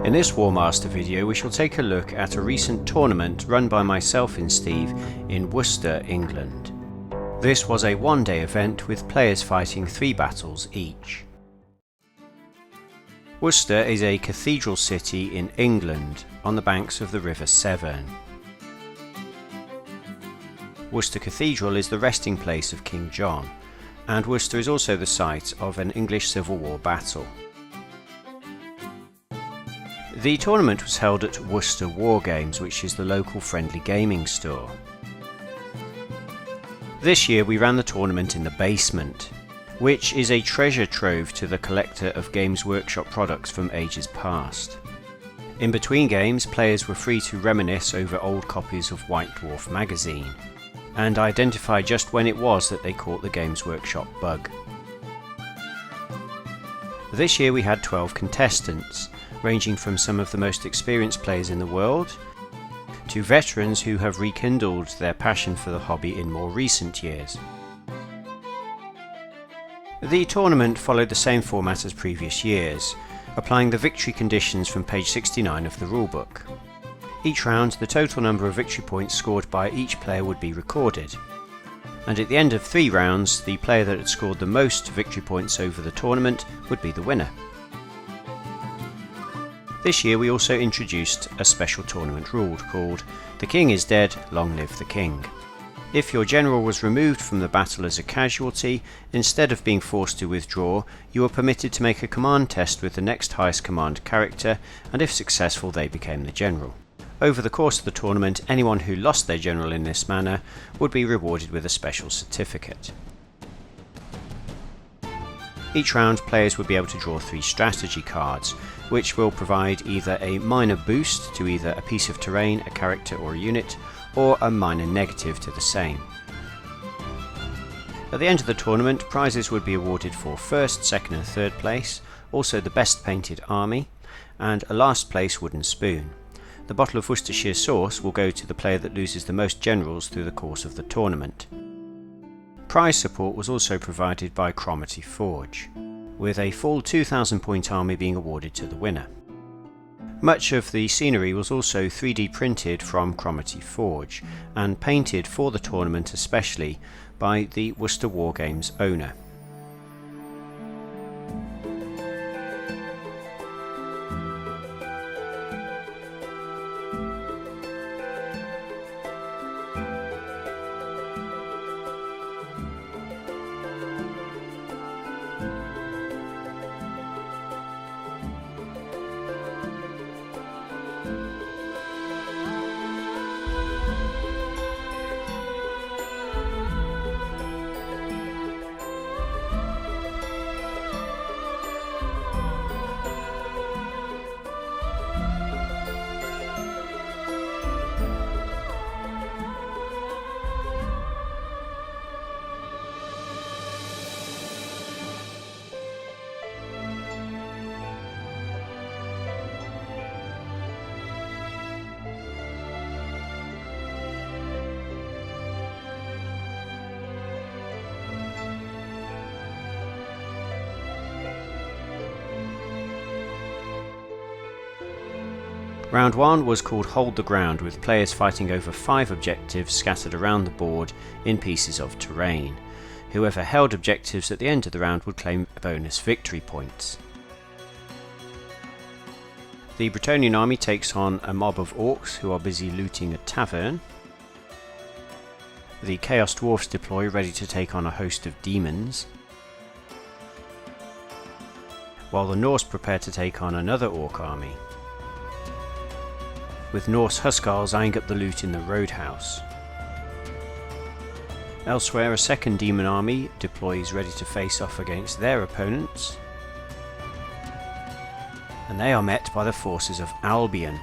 In this Warmaster video we shall take a look at a recent tournament run by myself and Steve in Worcester, England. This was a one-day event with players fighting 3 battles each. Worcester is a cathedral city in England on the banks of the River Severn. Worcester Cathedral is the resting place of King John, and Worcester is also the site of an English Civil War battle. The tournament was held at Worcester Wargames, which is the local friendly gaming store. This year we ran the tournament in the basement, which is a treasure trove to the collector of Games Workshop products from ages past. In between games, players were free to reminisce over old copies of White Dwarf magazine, and identify just when it was that they caught the Games Workshop bug. This year we had 12 contestants, ranging from some of the most experienced players in the world, to veterans who have rekindled their passion for the hobby in more recent years. The tournament followed the same format as previous years, applying the victory conditions from page 69 of the rulebook. Each round, the total number of victory points scored by each player would be recorded, and at the end of 3 rounds, the player that had scored the most victory points over the tournament would be the winner. This year we also introduced a special tournament rule called "The King is Dead, Long Live the King." If your general was removed from the battle as a casualty, instead of being forced to withdraw, you were permitted to make a command test with the next highest command character, and if successful they became the general. Over the course of the tournament, anyone who lost their general in this manner would be rewarded with a special certificate. Each round, players would be able to draw 3 strategy cards, which will provide either a minor boost to either a piece of terrain, a character or a unit, or a minor negative to the same. At the end of the tournament, prizes would be awarded for 1st, 2nd and 3rd place, also the best painted army, and a last place wooden spoon. The bottle of Worcestershire sauce will go to the player that loses the most generals through the course of the tournament. Prize support was also provided by Cromarty Forge, with a full 2,000 point army being awarded to the winner. Much of the scenery was also 3D printed from Cromarty Forge, and painted for the tournament especially by the Worcester Wargames owner. Round 1 was called Hold the Ground, with players fighting over 5 objectives scattered around the board in pieces of terrain. Whoever held objectives at the end of the round would claim bonus victory points. The Bretonnian army takes on a mob of orcs who are busy looting a tavern. The Chaos Dwarfs deploy ready to take on a host of demons, while the Norse prepare to take on another orc army, with Norse Huskarls eyeing up the loot in the roadhouse. Elsewhere, a second demon army deploys ready to face off against their opponents, and they are met by the forces of Albion.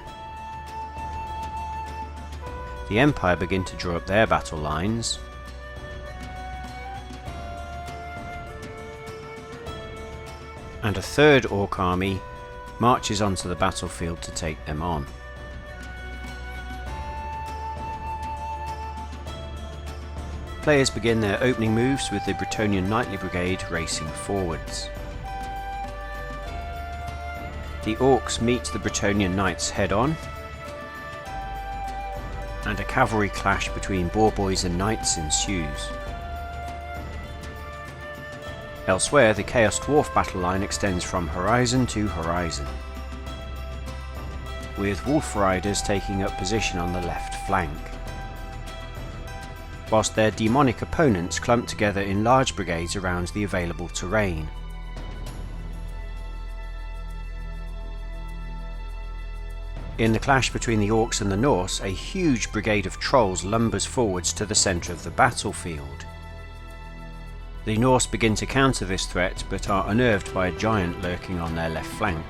The Empire begin to draw up their battle lines, and a third orc army marches onto the battlefield to take them on. Players begin their opening moves with the Bretonnian Knightly Brigade racing forwards. The orcs meet the Bretonnian knights head-on, and a cavalry clash between boar boys and knights ensues. Elsewhere, the Chaos Dwarf battle line extends from horizon to horizon, with Wolf Riders taking up position on the left flank, whilst their demonic opponents clump together in large brigades around the available terrain. In the clash between the Orcs and the Norse, a huge brigade of trolls lumbers forwards to the centre of the battlefield. The Norse begin to counter this threat, but are unnerved by a giant lurking on their left flank.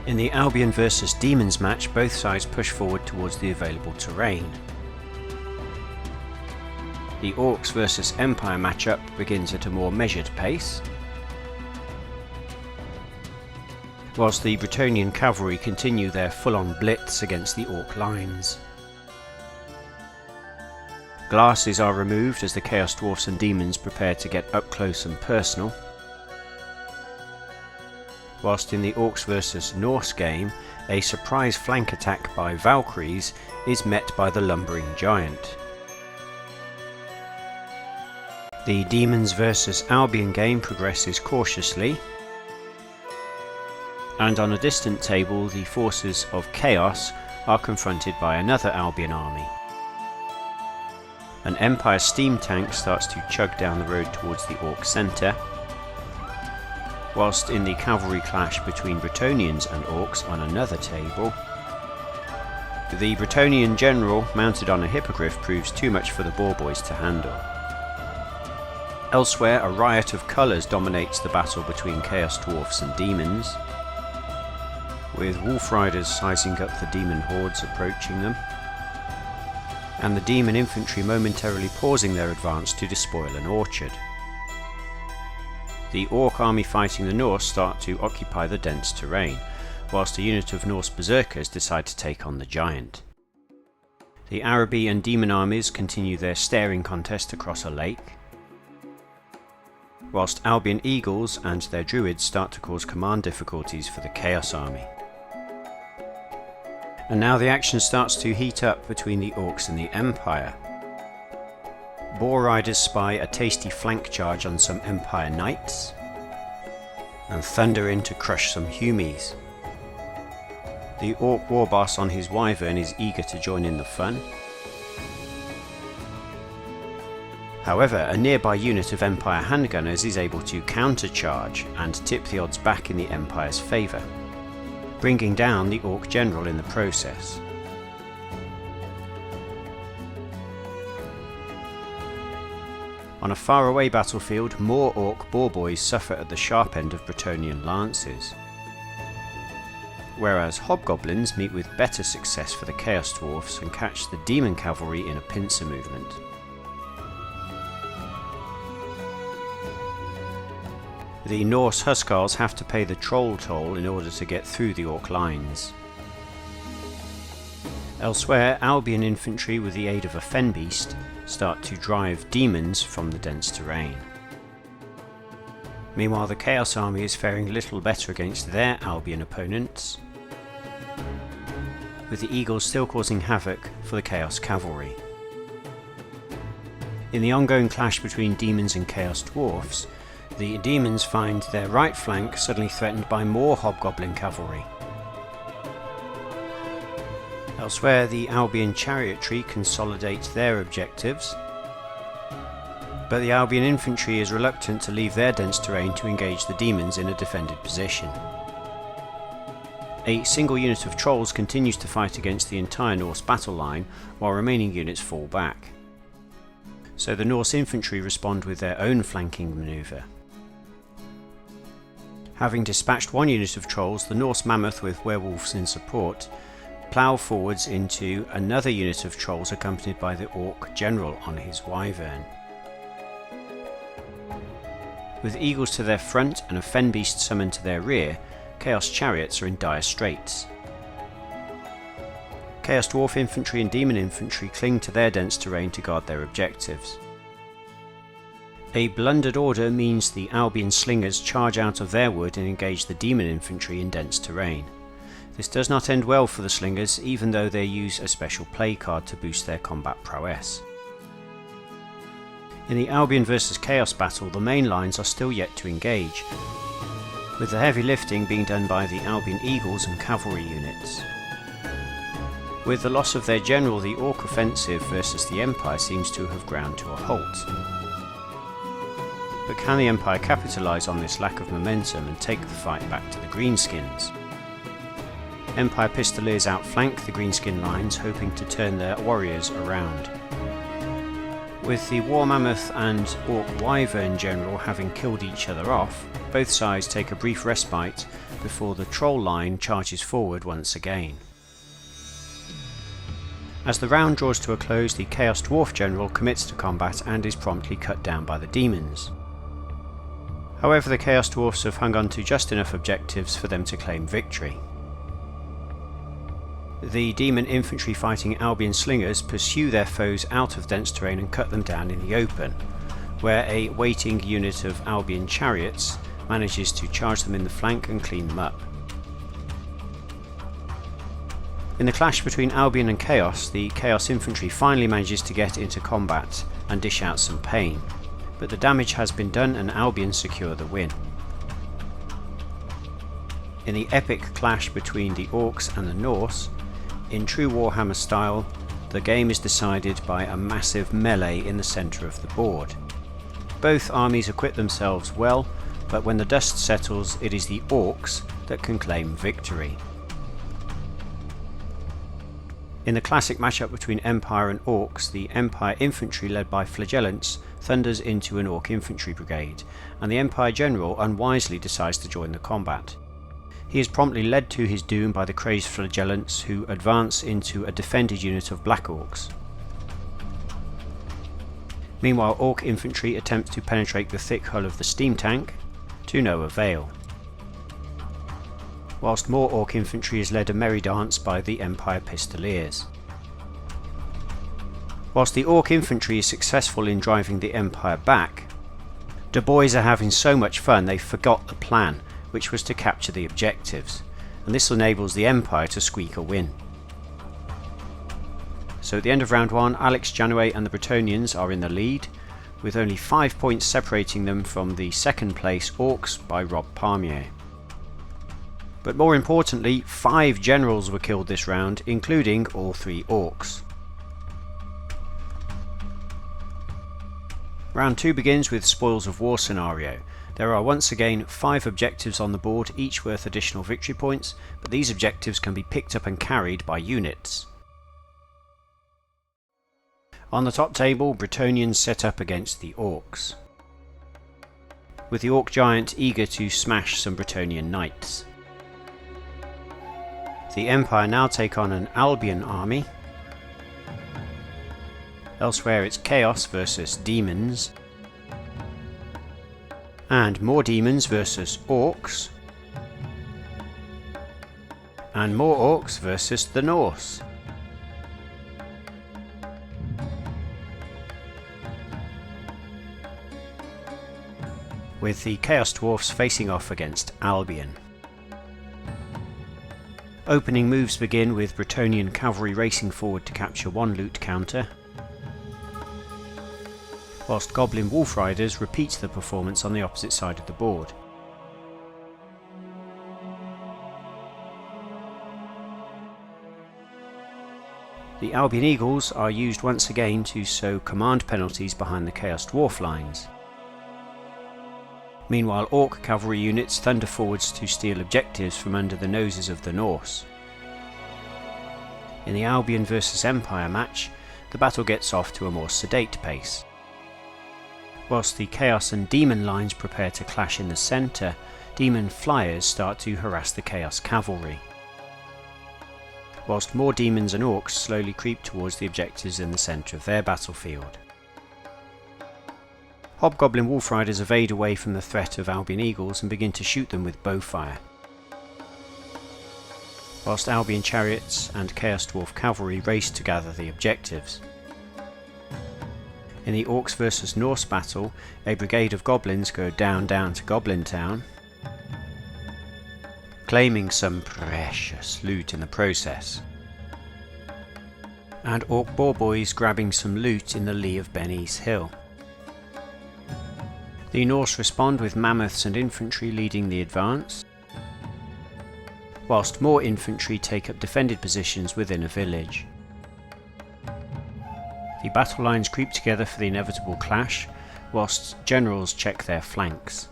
In the Albion versus Demons match, both sides push forward towards the available terrain. The Orcs versus Empire matchup begins at a more measured pace, whilst the Bretonnian cavalry continue their full-on blitz against the Orc lines. Glasses are removed as the Chaos Dwarfs and Demons prepare to get up close and personal, whilst in the Orcs vs Norse game, a surprise flank attack by Valkyries is met by the lumbering giant. The Demons vs Albion game progresses cautiously, and on a distant table the forces of Chaos are confronted by another Albion army. An Empire steam tank starts to chug down the road towards the Orc centre, whilst in the cavalry clash between Bretonnians and Orcs on another table, the Bretonnian general mounted on a hippogriff proves too much for the boar boys to handle. Elsewhere, a riot of colours dominates the battle between Chaos Dwarfs and Demons, with Wolf Riders sizing up the demon hordes approaching them, and the demon infantry momentarily pausing their advance to despoil an orchard. The Orc army fighting the Norse start to occupy the dense terrain, whilst a unit of Norse berserkers decide to take on the giant. The Araby and Demon armies continue their staring contest across a lake, whilst Albion Eagles and their druids start to cause command difficulties for the Chaos army. And now the action starts to heat up between the Orcs and the Empire. Boar Riders spy a tasty flank charge on some Empire Knights, and thunder in to crush some Humies. The Orc war boss on his wyvern is eager to join in the fun. However, a nearby unit of Empire handgunners is able to countercharge and tip the odds back in the Empire's favour, bringing down the Orc general in the process. On a faraway battlefield, more Orc boar boys suffer at the sharp end of Bretonnian lances, whereas hobgoblins meet with better success for the Chaos Dwarfs and catch the demon cavalry in a pincer movement. The Norse Huskarls have to pay the troll toll in order to get through the Orc lines. Elsewhere, Albion infantry with the aid of a Fenbeast start to drive demons from the dense terrain. Meanwhile, the Chaos army is faring little better against their Albion opponents, with the Eagles still causing havoc for the Chaos cavalry. In the ongoing clash between Demons and Chaos Dwarfs, the Demons find their right flank suddenly threatened by more Hobgoblin cavalry. Elsewhere, the Albion chariotry consolidate their objectives, but the Albion infantry is reluctant to leave their dense terrain to engage the Demons in a defended position. A single unit of Trolls continues to fight against the entire Norse battle line, while remaining units fall back. So the Norse infantry respond with their own flanking manoeuvre. Having dispatched one unit of Trolls, the Norse Mammoth with werewolves in support plough forwards into another unit of Trolls accompanied by the Orc general on his wyvern. With Eagles to their front and a Fenbeast summoned to their rear, Chaos Chariots are in dire straits. Chaos Dwarf infantry and Demon infantry cling to their dense terrain to guard their objectives. A blundered order means the Albion slingers charge out of their wood and engage the demon infantry in dense terrain. This does not end well for the slingers, even though they use a special play card to boost their combat prowess. In the Albion vs Chaos battle, the main lines are still yet to engage, with the heavy lifting being done by the Albion Eagles and cavalry units. With the loss of their general, the Orc offensive versus the Empire seems to have ground to a halt. But can the Empire capitalise on this lack of momentum and take the fight back to the Greenskins? Empire Pistoliers outflank the Greenskin lines, hoping to turn their warriors around. With the War Mammoth and Orc Wyvern general having killed each other off, both sides take a brief respite before the Troll line charges forward once again. As the round draws to a close, the Chaos Dwarf general commits to combat and is promptly cut down by the demons. However, the Chaos Dwarfs have hung on to just enough objectives for them to claim victory. The demon infantry fighting Albion slingers pursue their foes out of dense terrain and cut them down in the open, where a waiting unit of Albion chariots manages to charge them in the flank and clean them up. In the clash between Albion and Chaos, the Chaos infantry finally manages to get into combat and dish out some pain, but the damage has been done and Albion secure the win. In the epic clash between the Orcs and the Norse, in true Warhammer style, the game is decided by a massive melee in the centre of the board. Both armies acquit themselves well, but when the dust settles, it is the Orcs that can claim victory. In the classic matchup between Empire and Orcs, the Empire infantry led by Flagellants thunders into an Orc infantry brigade, and the Empire general unwisely decides to join the combat. He is promptly led to his doom by the crazed Flagellants, who advance into a defended unit of Black Orcs. Meanwhile, Orc infantry attempts to penetrate the thick hull of the steam tank, to no avail. Whilst more Orc infantry is led a merry dance by the Empire Pistoliers. Whilst the Orc infantry is successful in driving the Empire back, the boys are having so much fun they forgot the plan, which was to capture the objectives, and this enables the Empire to squeak a win. So at the end of round 1, Alex Janeway and the Bretonnians are in the lead, with only 5 points separating them from the second place Orcs by Rob Palmier. But more importantly, 5 generals were killed this round, including all 3 Orcs. Round 2 begins with Spoils of War scenario. There are once again 5 objectives on the board, each worth additional victory points, but these objectives can be picked up and carried by units. On the top table, Bretonnians set up against the Orcs, with the Orc giant eager to smash some Bretonnian knights. The Empire now take on an Albion army. Elsewhere it's Chaos versus Demons, and more Demons versus Orcs, and more Orcs versus the Norse. With the Chaos Dwarfs facing off against Albion. Opening moves begin with Bretonnian cavalry racing forward to capture 1 loot counter, whilst Goblin Wolf Riders repeat the performance on the opposite side of the board. The Albion Eagles are used once again to sow command penalties behind the Chaos Dwarf lines. Meanwhile, Orc cavalry units thunder forwards to steal objectives from under the noses of the Norse. In the Albion vs Empire match, the battle gets off to a more sedate pace. Whilst the Chaos and Demon lines prepare to clash in the centre, Demon flyers start to harass the Chaos cavalry, whilst more Demons and Orcs slowly creep towards the objectives in the centre of their battlefield. Hobgoblin Wolf Riders evade away from the threat of Albion Eagles and begin to shoot them with bowfire, whilst Albion Chariots and Chaos Dwarf Cavalry race to gather the objectives. In the Orcs vs Norse battle, a brigade of goblins go down to Goblin Town, claiming some precious loot in the process, and Orc Boar Boys grabbing some loot in the lee of Benny's Hill. The Norse respond with mammoths and infantry leading the advance, whilst more infantry take up defended positions within a village. The battle lines creep together for the inevitable clash, whilst generals check their flanks.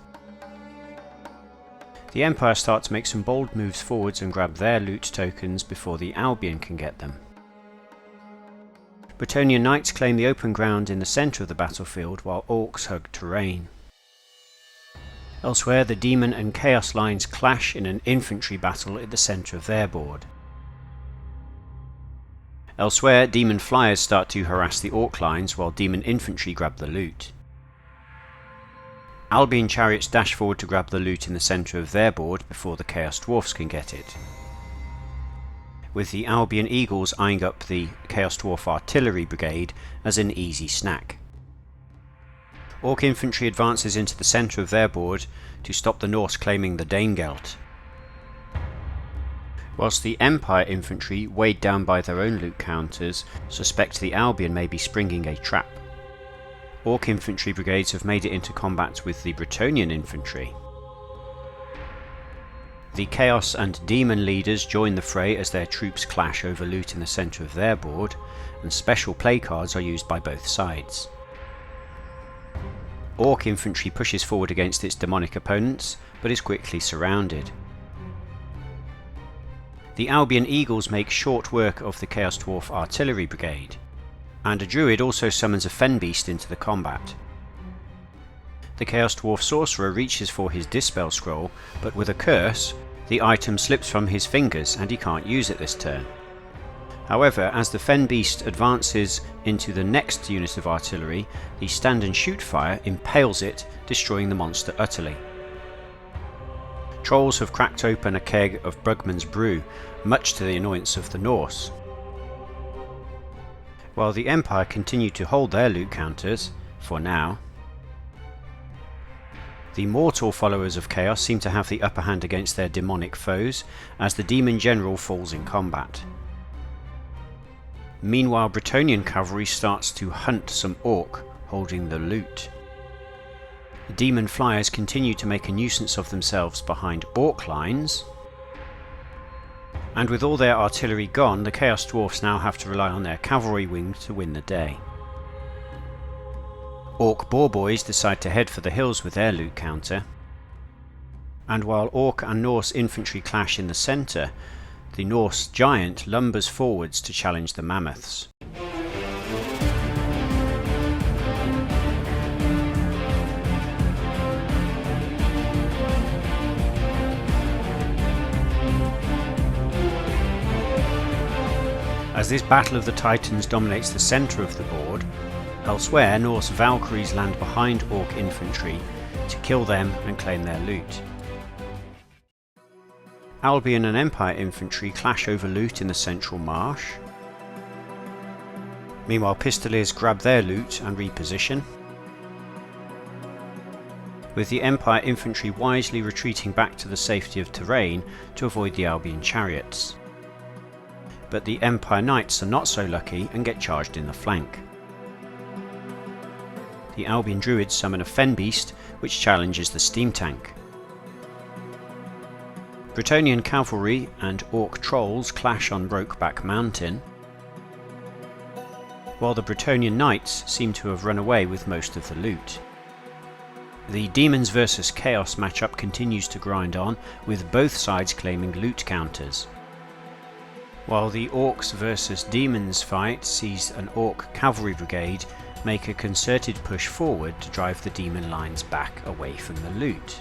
The Empire start to make some bold moves forwards and grab their loot tokens before the Albion can get them. Bretonnian Knights claim the open ground in the centre of the battlefield while Orcs hug terrain. Elsewhere, the Demon and Chaos lines clash in an infantry battle at the centre of their board. Elsewhere, Demon Flyers start to harass the Orc lines while Demon infantry grab the loot. Albion chariots dash forward to grab the loot in the centre of their board before the Chaos Dwarfs can get it, with the Albion Eagles eyeing up the Chaos Dwarf Artillery Brigade as an easy snack. Orc infantry advances into the centre of their board to stop the Norse claiming the Danegeld, whilst the Empire infantry, weighed down by their own loot counters, suspect the Albion may be springing a trap. Orc infantry brigades have made it into combat with the Bretonnian infantry. The Chaos and Demon leaders join the fray as their troops clash over loot in the centre of their board, and special play cards are used by both sides. Orc infantry pushes forward against its demonic opponents, but is quickly surrounded. The Albion Eagles make short work of the Chaos Dwarf Artillery Brigade, and a Druid also summons a Fen Beast into the combat. The Chaos Dwarf Sorcerer reaches for his Dispel Scroll, but with a curse, the item slips from his fingers and he can't use it this turn. However, as the Fen Beast advances into the next unit of artillery, the Stand and Shoot fire impales it, destroying the monster utterly. Trolls have cracked open a keg of Brugman's brew, much to the annoyance of the Norse. While the Empire continue to hold their loot counters, for now, the mortal followers of Chaos seem to have the upper hand against their demonic foes, as the Demon General falls in combat. Meanwhile, Bretonnian cavalry starts to hunt some Orc holding the loot. The Demon Flyers continue to make a nuisance of themselves behind Orc lines, and with all their artillery gone, the Chaos Dwarfs now have to rely on their cavalry wing to win the day. Orc Boar Boys decide to head for the hills with their loot counter, and while Orc and Norse infantry clash in the centre, the Norse giant lumbers forwards to challenge the mammoths. As this Battle of the Titans dominates the centre of the board, elsewhere Norse Valkyries land behind Orc infantry to kill them and claim their loot. Albion and Empire infantry clash over loot in the central marsh. Meanwhile, Pistoliers grab their loot and reposition, with the Empire infantry wisely retreating back to the safety of terrain to avoid the Albion chariots. But the Empire Knights are not so lucky and get charged in the flank. The Albion Druids summon a Fen Beast, which challenges the steam tank. Bretonnian cavalry and Orc trolls clash on Brokeback Mountain, while the Bretonnian Knights seem to have run away with most of the loot. The Demons vs Chaos matchup continues to grind on, with both sides claiming loot counters. While the Orcs vs Demons fight sees an Orc cavalry brigade make a concerted push forward to drive the Demon lines back away from the loot.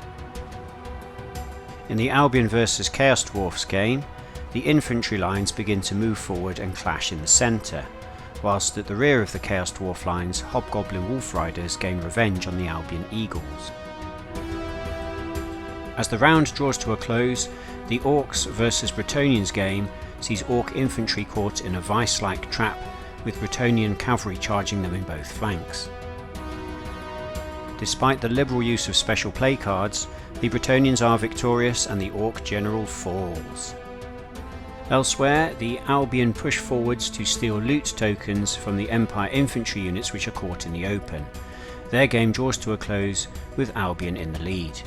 In the Albion vs Chaos Dwarfs game, the infantry lines begin to move forward and clash in the centre, whilst at the rear of the Chaos Dwarf lines, Hobgoblin Wolf Riders gain revenge on the Albion Eagles. As the round draws to a close, the Orcs vs Bretonnians game sees Orc infantry caught in a vice-like trap, with Bretonnian cavalry charging them in both flanks. Despite the liberal use of special play cards, the Bretonnians are victorious and the Orc general falls. Elsewhere, the Albion push forwards to steal loot tokens from the Empire infantry units which are caught in the open. Their game draws to a close with Albion in the lead.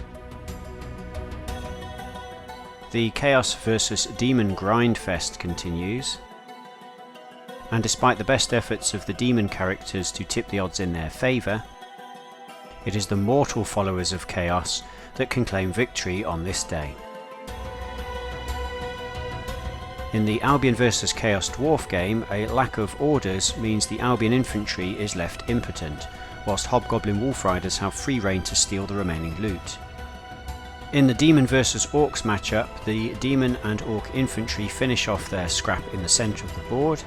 The Chaos vs Demon grindfest continues, and despite the best efforts of the Demon characters to tip the odds in their favour, it is the mortal followers of Chaos that can claim victory on this day. In the Albion vs Chaos Dwarf game, a lack of orders means the Albion infantry is left impotent, whilst Hobgoblin Wolf Riders have free rein to steal the remaining loot. In the Demon vs Orcs matchup, the Demon and Orc infantry finish off their scrap in the centre of the board,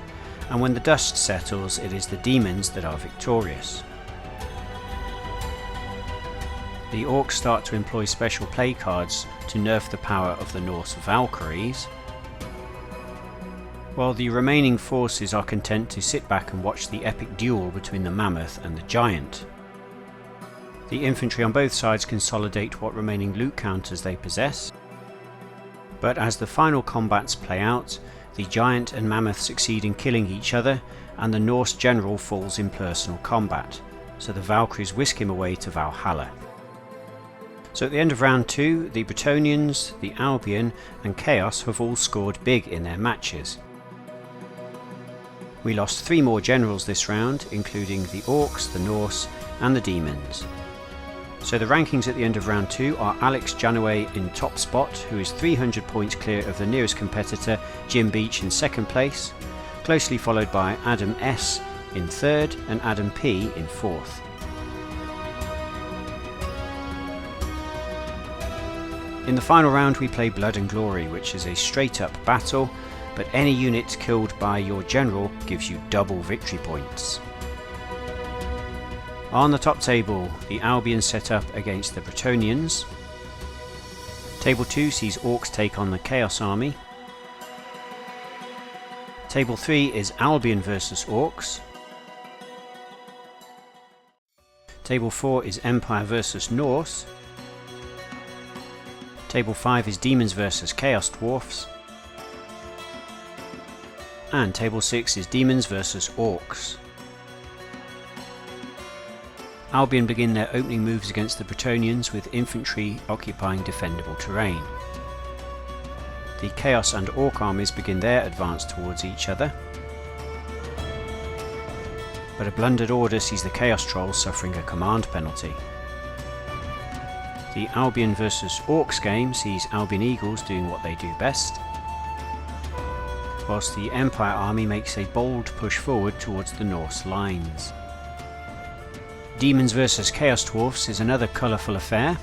and when the dust settles, it is the Demons that are victorious. The Orcs start to employ special play cards to nerf the power of the Norse Valkyries, while the remaining forces are content to sit back and watch the epic duel between the Mammoth and the Giant. The infantry on both sides consolidate what remaining loot counters they possess, but as the final combats play out, the Giant and Mammoth succeed in killing each other and the Norse general falls in personal combat, so the Valkyries whisk him away to Valhalla. So at the end of round 2, the Bretonnians, the Albion and Chaos have all scored big in their matches. We lost 3 more generals this round, including the Orcs, the Norse and the Demons. So the rankings at the end of round 2 are Alex Janaway in top spot, who is 300 points clear of the nearest competitor, Jim Beach, in second place, closely followed by Adam S in third and Adam P in fourth. In the final round we play Blood and Glory, which is a straight up battle, but any unit killed by your general gives you double victory points. On the top table, the Albion set up against the Bretonnians. Table 2 sees Orcs take on the Chaos Army. Table 3 is Albion vs Orcs. Table 4 is Empire vs Norse. Table 5 is Demons vs Chaos Dwarfs. And Table 6 is Demons vs Orcs. Albion begin their opening moves against the Bretonnians with infantry occupying defendable terrain. The Chaos and Orc armies begin their advance towards each other, but a blundered order sees the Chaos Trolls suffering a command penalty. The Albion vs Orcs game sees Albion Eagles doing what they do best, whilst the Empire army makes a bold push forward towards the Norse lines. Demons vs Chaos Dwarfs is another colourful affair,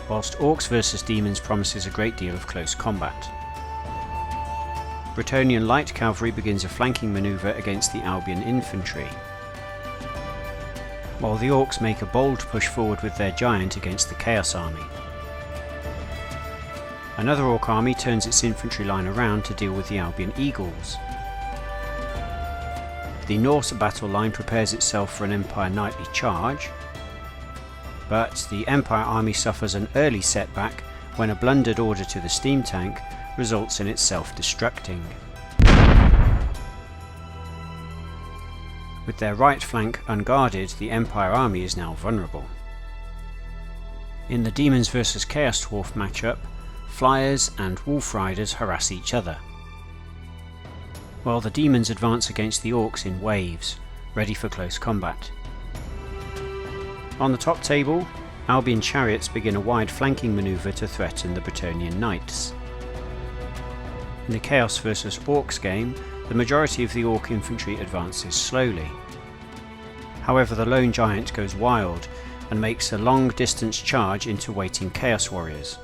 whilst Orcs vs Demons promises a great deal of close combat. Bretonnian light cavalry begins a flanking manoeuvre against the Albion infantry, while the Orcs make a bold push forward with their giant against the Chaos army. Another Orc army turns its infantry line around to deal with the Albion Eagles. The Norse battle line prepares itself for an Empire knightly charge, but the Empire army suffers an early setback when a blundered order to the steam tank results in it self-destructing. With their right flank unguarded, the Empire army is now vulnerable. In the Demons vs Chaos Dwarf matchup, Flyers and Wolf Riders harass each other, while the Demons advance against the Orcs in waves, ready for close combat. On the top table, Albion Chariots begin a wide flanking manoeuvre to threaten the Bretonnian Knights. In the Chaos vs Orcs game, the majority of the Orc infantry advances slowly. However, the lone giant goes wild and makes a long distance charge into waiting Chaos Warriors.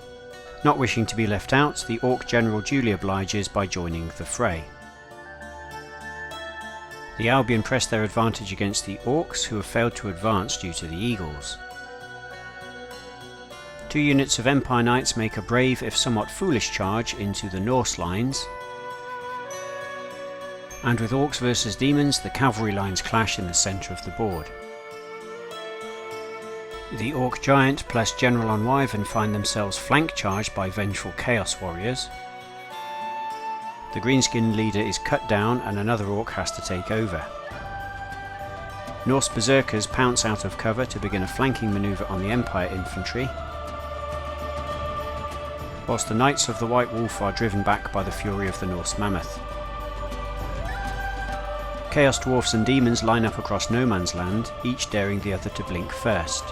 Not wishing to be left out, the Orc general duly obliges by joining the fray. The Albion press their advantage against the Orcs, who have failed to advance due to the Eagles. 2 units of Empire Knights make a brave if somewhat foolish charge into the Norse lines, and with Orcs vs Demons, the cavalry lines clash in the centre of the board. The Orc Giant plus General on Wyvern find themselves flank charged by vengeful Chaos Warriors. The Greenskin leader is cut down and another Orc has to take over. Norse Berserkers pounce out of cover to begin a flanking manoeuvre on the Empire infantry, whilst the Knights of the White Wolf are driven back by the fury of the Norse Mammoth. Chaos Dwarfs and Demons line up across no man's land, each daring the other to blink first.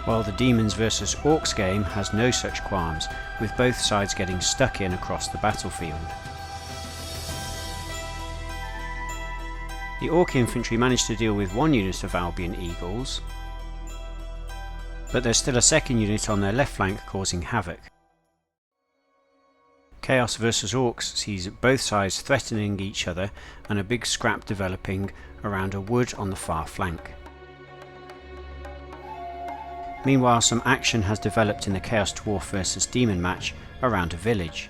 While the Demons vs Orcs game has no such qualms, with both sides getting stuck in across the battlefield. The Orc infantry managed to deal with one unit of Albion Eagles, but there's still a second unit on their left flank causing havoc. Chaos vs Orcs sees both sides threatening each other and a big scrap developing around a wood on the far flank. Meanwhile, some action has developed in the Chaos Dwarf vs Demon match around a village.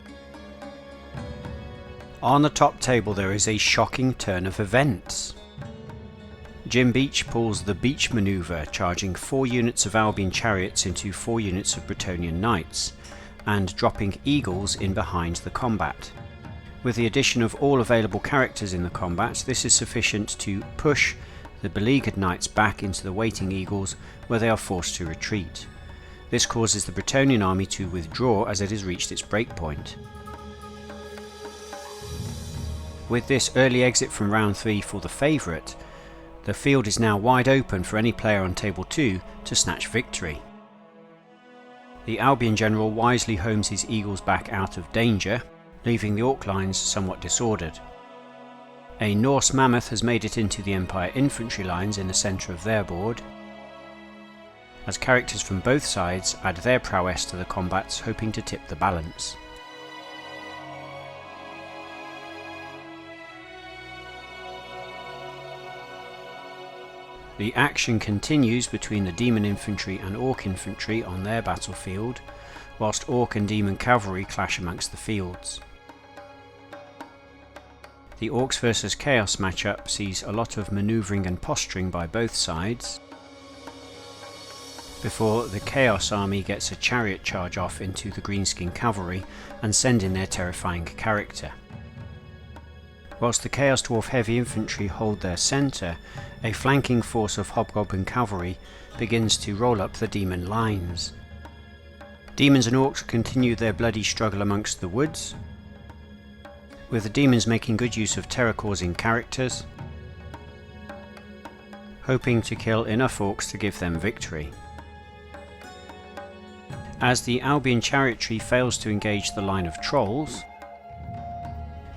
On the top table there is a shocking turn of events. Jim Beach pulls the Beach Manoeuvre, charging 4 units of Albion Chariots into 4 units of Bretonnian Knights, and dropping Eagles in behind the combat. With the addition of all available characters in the combat, this is sufficient to push the beleaguered Knights back into the waiting Eagles, where they are forced to retreat. This causes the Bretonnian army to withdraw as it has reached its breakpoint. With this early exit from round 3 for the favourite, the field is now wide open for any player on table 2 to snatch victory. The Albion general wisely homes his Eagles back out of danger, leaving the Orc lines somewhat disordered. A Norse Mammoth has made it into the Empire infantry lines in the centre of their board, as characters from both sides add their prowess to the combats, hoping to tip the balance. The action continues between the Demon Infantry and Orc Infantry on their battlefield, whilst Orc and Demon Cavalry clash amongst the fields. The Orcs vs Chaos matchup sees a lot of manoeuvring and posturing by both sides, before the Chaos army gets a chariot charge off into the Greenskin Cavalry and send in their terrifying character. Whilst the Chaos Dwarf Heavy Infantry hold their centre, a flanking force of Hobgoblin Cavalry begins to roll up the Demon lines. Demons and Orcs continue their bloody struggle amongst the woods, with the Demons making good use of terror-causing characters, hoping to kill enough Orcs to give them victory. As the Albion Chariotry fails to engage the line of Trolls,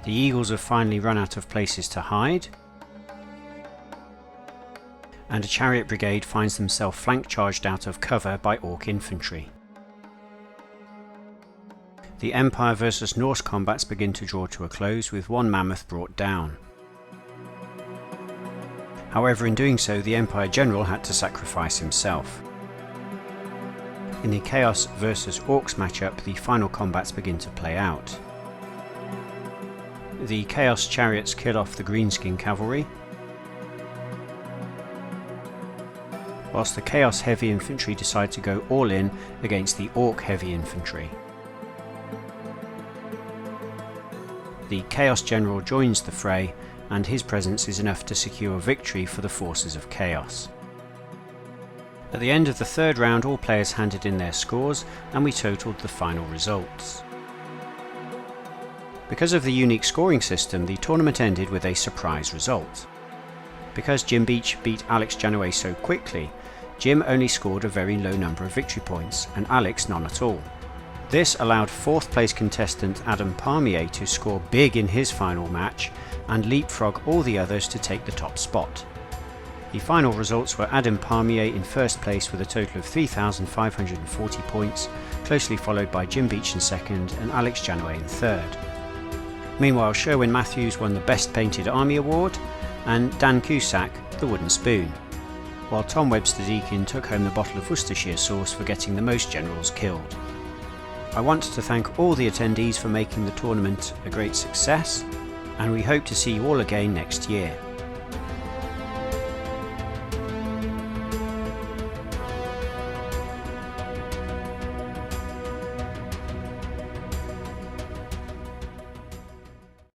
the Eagles have finally run out of places to hide, and a Chariot Brigade finds themselves flank charged out of cover by Orc Infantry. The Empire vs Norse combats begin to draw to a close, with one Mammoth brought down. However, in doing so, the Empire General had to sacrifice himself. In the Chaos vs Orcs matchup, the final combats begin to play out. The Chaos Chariots kill off the Greenskin Cavalry, whilst the Chaos Heavy Infantry decide to go all in against the Orc Heavy Infantry. The Chaos General joins the fray, and his presence is enough to secure victory for the forces of Chaos. At the end of the third round, all players handed in their scores, and we totalled the final results. Because of the unique scoring system, the tournament ended with a surprise result. Because Jim Beach beat Alex Janaway so quickly, Jim only scored a very low number of victory points, and Alex none at all. This allowed 4th place contestant Adam Palmier to score big in his final match and leapfrog all the others to take the top spot. The final results were Adam Palmier in 1st place with a total of 3,540 points, closely followed by Jim Beach in 2nd and Alex Janaway in 3rd. Meanwhile, Sherwin Matthews won the Best Painted Army Award and Dan Cusack the Wooden Spoon, while Tom Webster Deakin took home the bottle of Worcestershire sauce for getting the most generals killed. I want to thank all the attendees for making the tournament a great success, and we hope to see you all again next year.